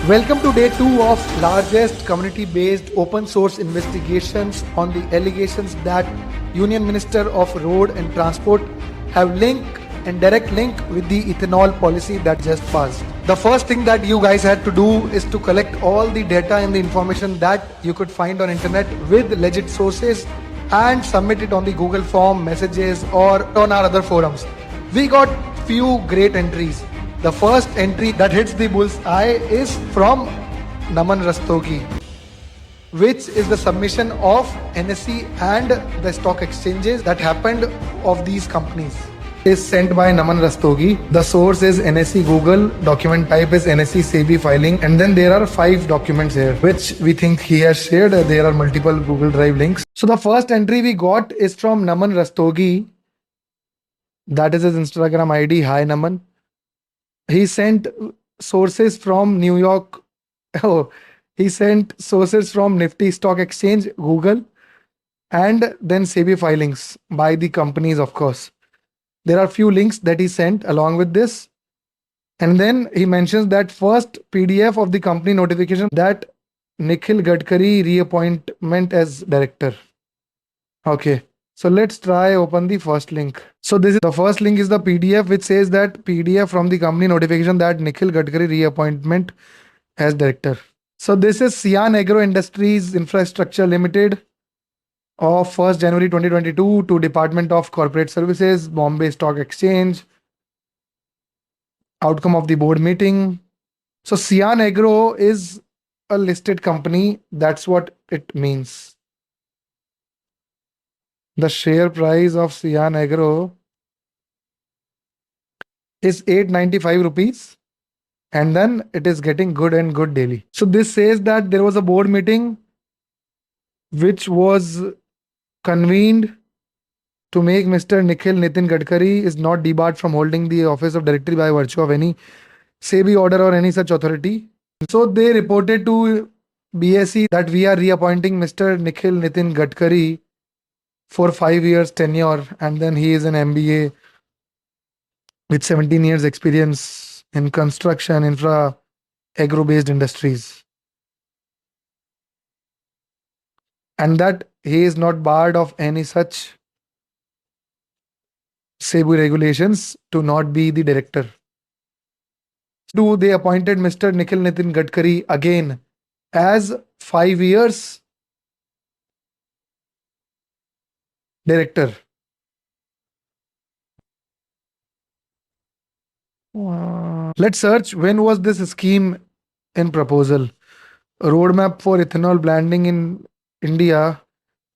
Welcome to day 2 of largest community-based open source investigations on the allegations that Union Minister of Road and Transport have link and direct link with the ethanol policy that just passed. The first thing that you guys had to do is to collect all the data and the information that you could find on internet with legit sources and submit it on the Google form, messages, or on our other forums. We got few great entries. The first entry that hits the bull's eye is from Naman Rastogi, which is the submission of NSE and the stock exchanges that happened of these companies. It is sent by Naman Rastogi. The source is NSE Google, document type is NSE SEBI filing, and then there are 5 documents here which we think he has shared. There are multiple Google Drive links. So the first entry we got is from Naman Rastogi. That is his Instagram ID. Hi Naman. He sent sources from New York. He sent sources from Nifty Stock Exchange, Google, and then SEBI filings by the companies, of course. There are few links that he sent along with this. And then he mentions that first PDF of the company notification that Nikhil Gadkari reappointment as director. Okay. So let's try open the first link. So this is the first link is the PDF which says that PDF from the company notification that Nikhil Gadkari reappointment as director. So this is Cian Agro Industries Infrastructure Limited of 1st January 2022 to Department of Corporate Services, Bombay Stock Exchange. Outcome of the board meeting. So Cian Agro is a listed company. That's what it means. The share price of Cian Agro is 895 rupees, and then it is getting good and good daily. So this says that there was a board meeting which was convened to make Mr. Nitin Gadkari is not debarred from holding the office of director by virtue of any SEBI order or any such authority. So they reported to BSE that we are reappointing Mr. Nitin Gadkari for 5 years tenure, and then he is an MBA with 17 years experience in construction, infra, agro-based industries. And that he is not barred of any such SEBI regulations to not be the director. So they appointed Mr. Nitin Gadkari again as 5 years director. Let's search when was this scheme in proposal. Roadmap for ethanol blending in India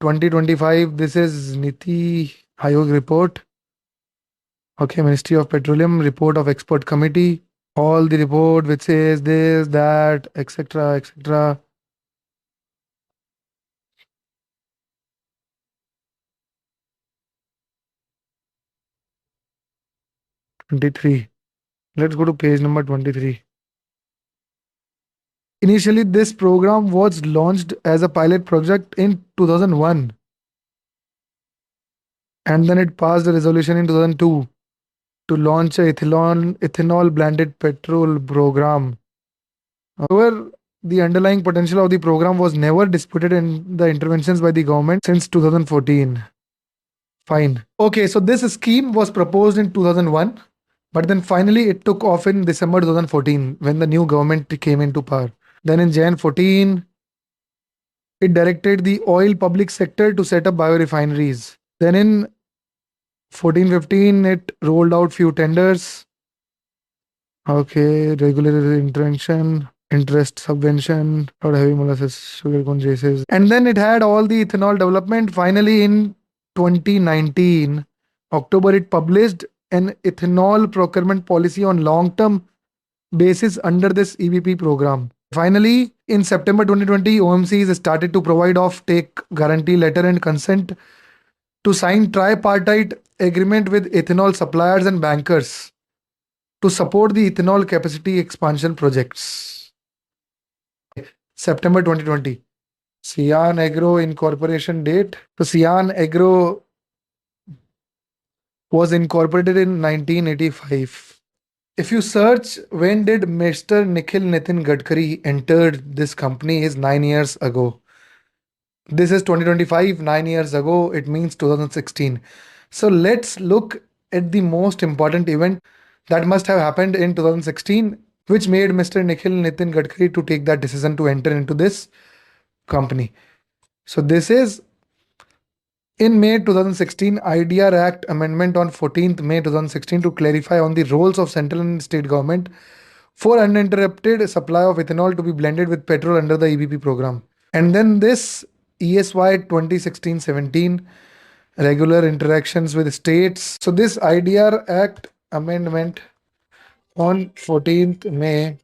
2025. This is Niti Aayog report. Okay, Ministry of Petroleum report of expert committee. All the report which says this, that, etc., etc. Let's go to page number 23. Initially, this program was launched as a pilot project in 2001. And then it passed a resolution in 2002 to launch a ethanol blended petrol program. However, the underlying potential of the program was never disputed in the interventions by the government since 2014. Fine. Okay, so this scheme was proposed in 2001. But then finally it took off in December 2014 when the new government came into power. Then in Jan 14, it directed the oil public sector to set up biorefineries. Then in 14-15, it rolled out few tenders. Okay, regulatory intervention, interest subvention, or heavy molasses, sugarcane races. And then it had all the ethanol development. Finally in 2019, October, it published an ethanol procurement policy on long-term basis under this EBP program. Finally, in September 2020, OMCs started to provide off-take guarantee letter and consent to sign tripartite agreement with ethanol suppliers and bankers to support the ethanol capacity expansion projects. September 2020. Cian Agro incorporation date. So Cian Agro was incorporated in 1985. If you search when did Mr. Nikhil Nitin Gadkari entered this company is 9 years ago. This is 2025, 9 years ago, it means 2016. So let's look at the most important event that must have happened in 2016, which made Mr. Nikhil Nitin Gadkari to take that decision to enter into this company. So this is in May 2016, IDR Act Amendment on 14th May 2016 to clarify on the roles of central and state government for uninterrupted supply of ethanol to be blended with petrol under the EBP program. And then this ESY 2016-17 regular interactions with states. So this IDR Act Amendment on 14th May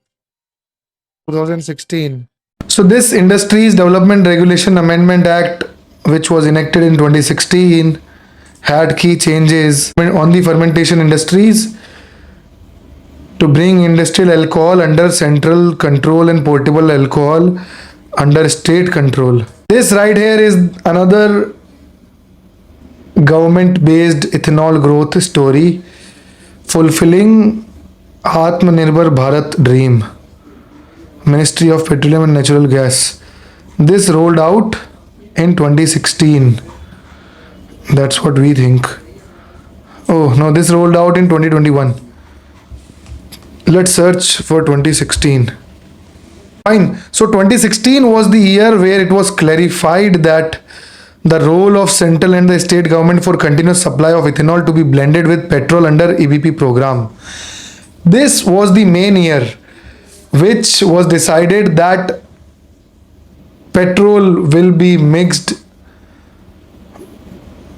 2016. So this Industries Development Regulation Amendment Act, which was enacted in 2016, had key changes on the fermentation industries to bring industrial alcohol under central control and portable alcohol under state control. This right here is another government-based ethanol growth story fulfilling Atmanirbhar Bharat dream. Ministry of Petroleum and Natural Gas. This rolled out in 2016. That's what we think. Oh no, this rolled out in 2021. Let's search for 2016. Fine. So 2016 was the year where it was clarified that the role of central and the state government for continuous supply of ethanol to be blended with petrol under EBP program. This was the main year which was decided that petrol will be mixed,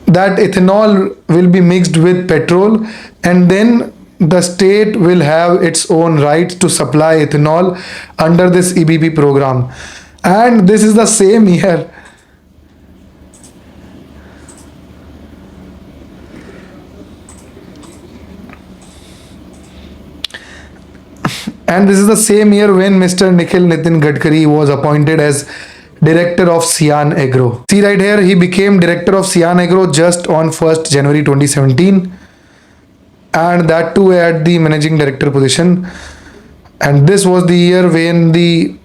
that ethanol will be mixed with petrol, and then the state will have its own rights to supply ethanol under this EBP program. And this is the same year when Mr. Nikhil Nitin Gadkari was appointed as director of Cian Agro. See right here, he became director of Cian Agro just on 1st January 2017, and that too at the managing director position. And this was the year when the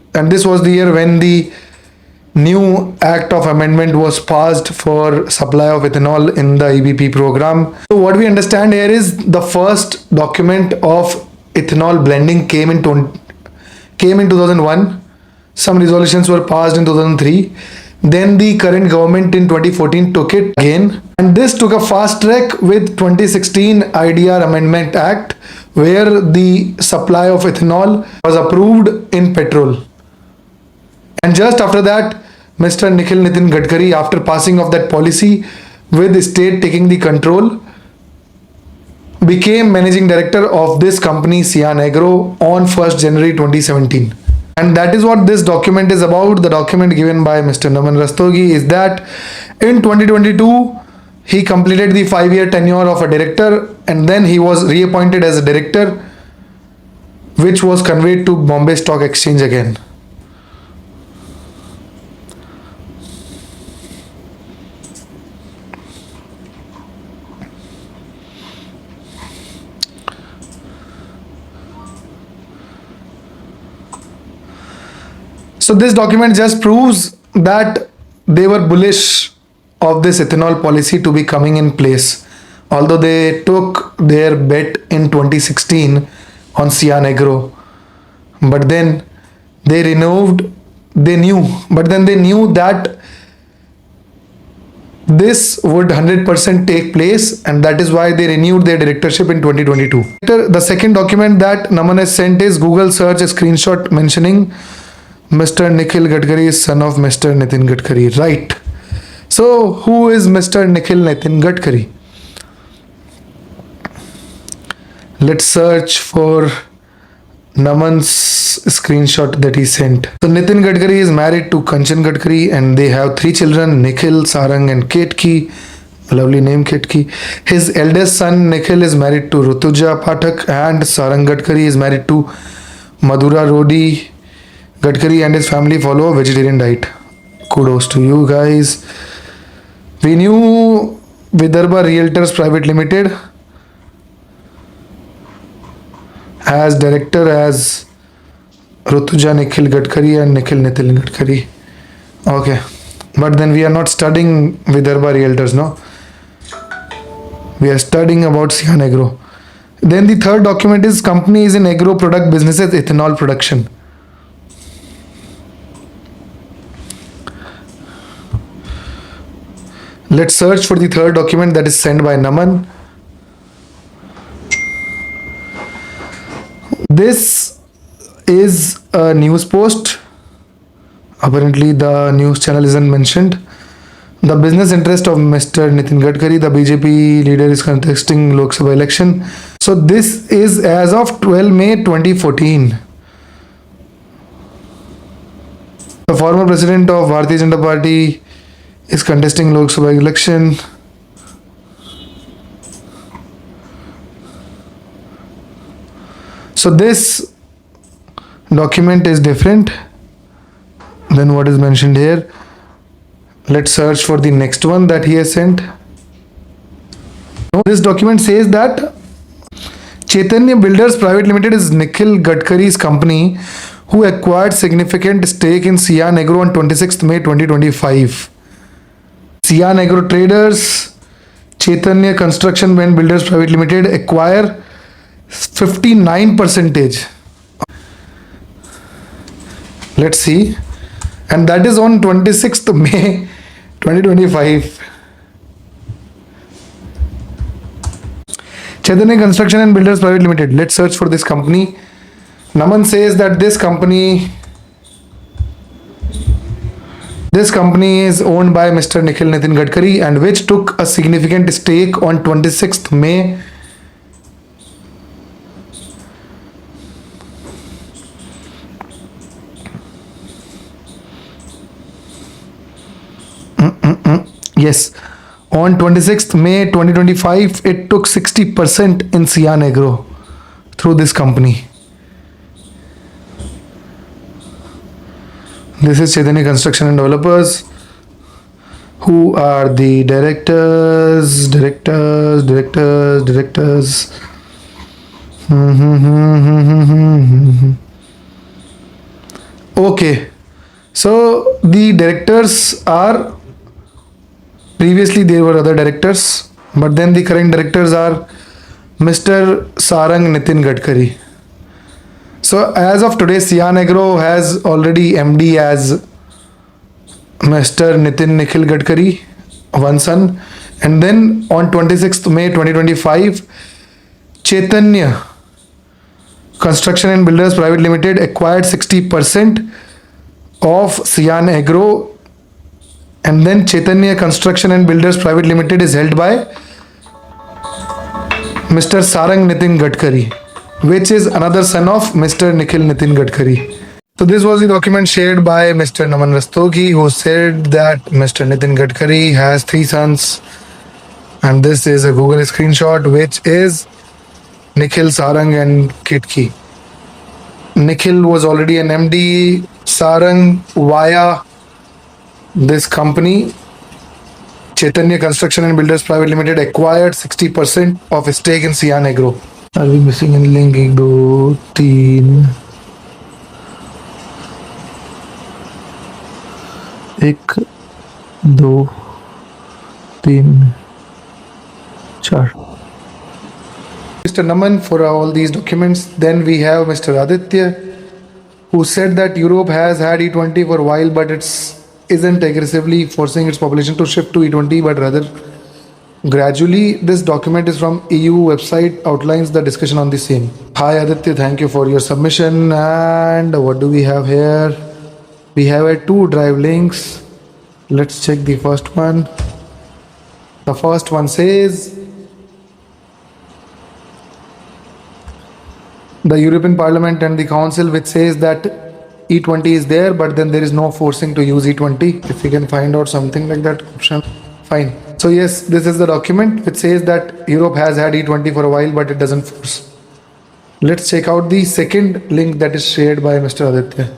new Act of Amendment was passed for supply of ethanol in the EBP program. So what we understand here is the first document of ethanol blending came in 2001. Some resolutions were passed in 2003. Then the current government in 2014 took it again, and this took a fast track with 2016 IDR Amendment Act, where the supply of ethanol was approved in petrol. And just after that, Mr. Nikhil Nitin Gadkari, after passing of that policy with the state taking the control, became managing director of this company Cian Agro on 1st January 2017. And that is what this document is about. The document given by Mr. Naman Rastogi is that in 2022 he completed the 5-year tenure of a director, and then he was reappointed as a director, which was conveyed to Bombay Stock Exchange again. So this document just proves that they were bullish of this ethanol policy to be coming in place. Although they took their bet in 2016 on Cian Agro, but then they knew that this would 100% take place, and that is why they renewed their directorship in 2022. The second document that Naman has sent is Google search a screenshot mentioning Mr. Nikhil Gadkari is son of Mr. Nitin Gadkari. Right. So who is Mr. Nikhil Nitin Gadkari? Let's search for Naman's screenshot that he sent. So Nitin Gadkari is married to Kanchan Gadkari, and they have 3 children, Nikhil, Sarang and Ketki. Lovely name, Ketki. His eldest son Nikhil is married to Rutuja Pathak, and Sarang Gadkari is married to Madhura Rodi. Gadkari and his family follow a vegetarian diet. Kudos to you guys. We knew Vidarbha Realtors Private Limited. as director as Rutuja Nikhil Gadkari and Nikhil Nitin Gadkari. Okay, but then we are not studying Vidarbha Realtors, no? We are studying about Cian Agro. Then the third document is company is in agro product businesses, ethanol production. Let's search for the third document that is sent by Naman. This is a news post. Apparently, the news channel isn't mentioned. The business interest of Mr. Nitin Gadkari, the BJP leader, is contesting Lok Sabha election. So this is as of 12 May 2014. The former president of Bharatiya Janata Party is contesting Lok Sabha election. So this document is different than what is mentioned here. Let's search for the next one that he has sent. This document says that Chaitanya Builders Private Limited is Nikhil Gadkari's company who acquired significant stake in Cian Agro on 26th May 2025. Cian Agro Traders, Chaitanya Construction and Builders Private Limited acquire 59%. Let's see. And that is on 26th May 2025. Chaitanya Construction and Builders Private Limited. Let's search for this company. Naman says that this company is owned by Mr. Nikhil Nitin Gadkari and which took a significant stake on 26th May. Yes, on 26th May 2025, it took 60% in Cian Agro through this company. This is Chaitanya Construction and Developers. Who are the directors? Okay, so the directors are, previously there were other directors, but then the current directors are Mr. Sarang Nitin Gadkari. So as of today, Cian Agro has already MD as Mr. Nitin Nikhil Gadkari, one son, and then on 26th May 2025, Chaitanya Construction and Builders Private Limited acquired 60% of Cian Agro, and then Chaitanya Construction and Builders Private Limited is held by Mr. Sarang Nitin Gadkari, which is another son of Mr. Nikhil Nitin Gadkari. So this was the document shared by Mr. Naman Rastogi, who said that Mr. Nitin Gadkari has 3 sons, and this is a Google screenshot, which is Nikhil, Sarang and Kitki. Nikhil was already an MD. Sarang, via this company, Chaitanya Construction and Builders Private Limited, acquired 60% of a stake in Cian Agro. Are we missing any link? 1, 2, 3. 1, 2, 3, 4. Mr. Naman for all these documents. Then we have Mr. Aditya, who said that Europe has had E20 for a while, but isn't aggressively forcing its population to shift to E20, but rather gradually. This document is from EU website, outlines the discussion on the same. Hi Aditya, thank you for your submission. And what do we have here? We have 2 drive links. Let's check the first one. The first one says the European Parliament and the Council, which says that E20 is there, but then there is no forcing to use E20. If we can find out something like that option, fine. So yes, this is the document which says that Europe has had E20 for a while, but it doesn't force. Let's check out the second link that is shared by Mr. Aditya.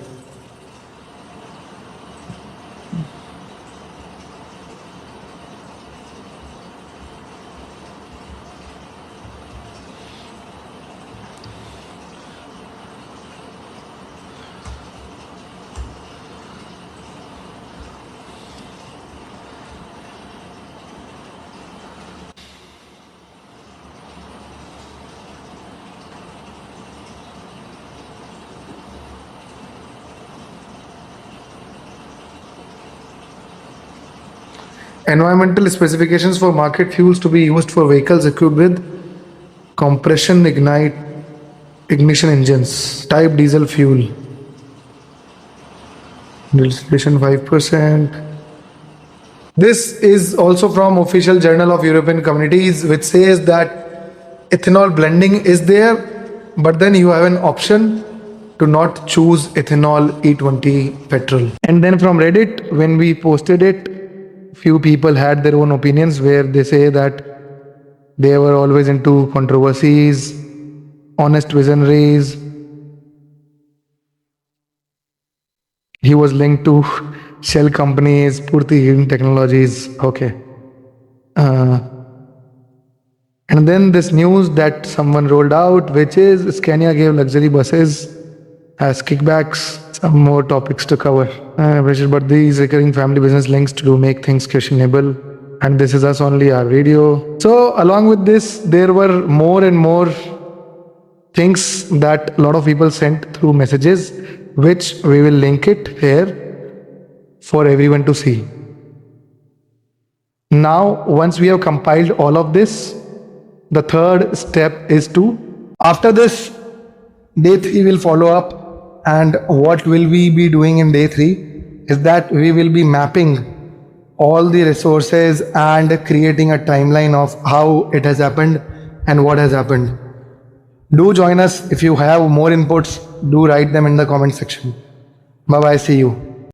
Environmental specifications for market fuels to be used for vehicles equipped with compression ignition engines, type diesel fuel. Legislation 5%. This is also from Official Journal of European Communities, which says that ethanol blending is there, but then you have an option to not choose ethanol E20 petrol. And then from Reddit, when we posted it, few people had their own opinions where they say that they were always into controversies, honest visionaries. He was linked to shell companies, Purti Heating Technologies. Okay. And then this news that someone rolled out, which is Scania gave luxury buses as kickbacks. Some more topics to cover. But these recurring family business links to make things questionable. And this is us only, our video. So along with this, there were more and more things that a lot of people sent through messages, which we will link it here for everyone to see. Now, once we have compiled all of this, the third step is to, after this, day 3 will follow up. And what will we be doing in day 3 is that we will be mapping all the resources and creating a timeline of how it has happened and what has happened. Do join us. If you have more inputs, do write them in the comment section. Bye bye, see you.